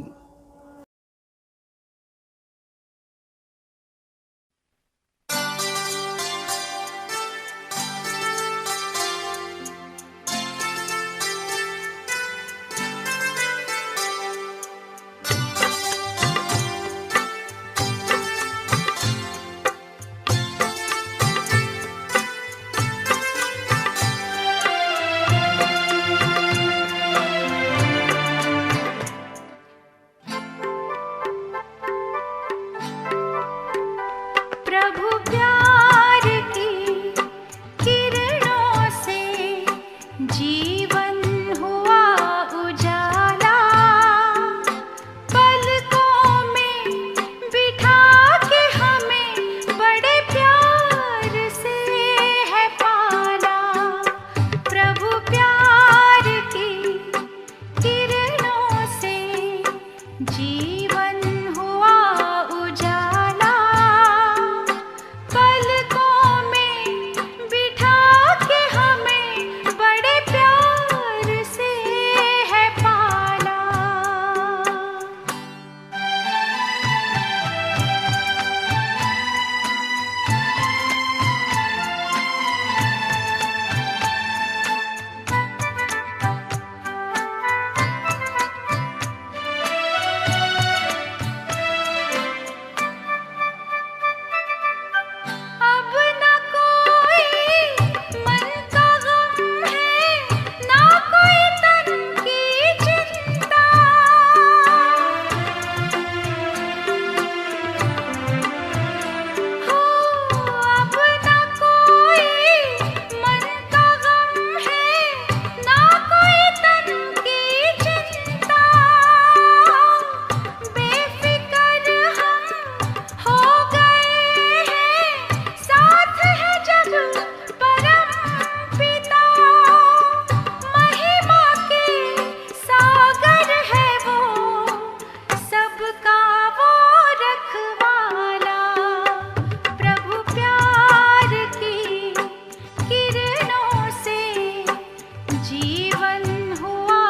जीवन हुआ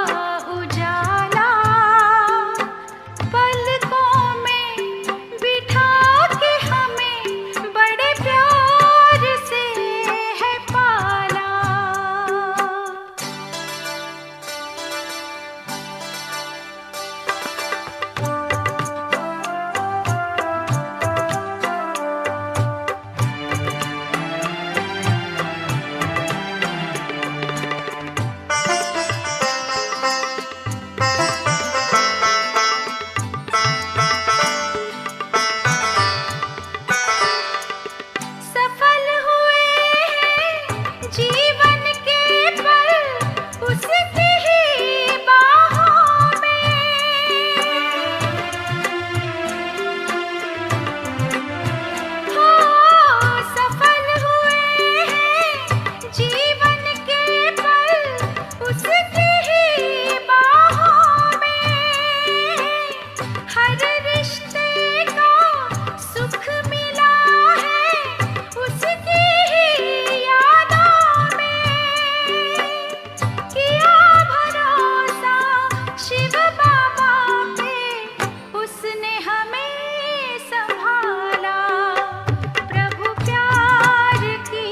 उजाला, पलकों में बिठा के हमें बड़े प्यार से है पाला। सफल हुए हैं जीवन के पल उसकी ही बाहों में। हो सफल हुए हैं जीवन के पल उसकी ही बाहों में। हर रिश्ते का सुख मिला है उसकी ही यादों में। किया भरोसा शिव बाबा पे, उसने हमें संभाला। प्रभु प्यार की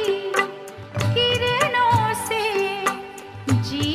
किरणों से जी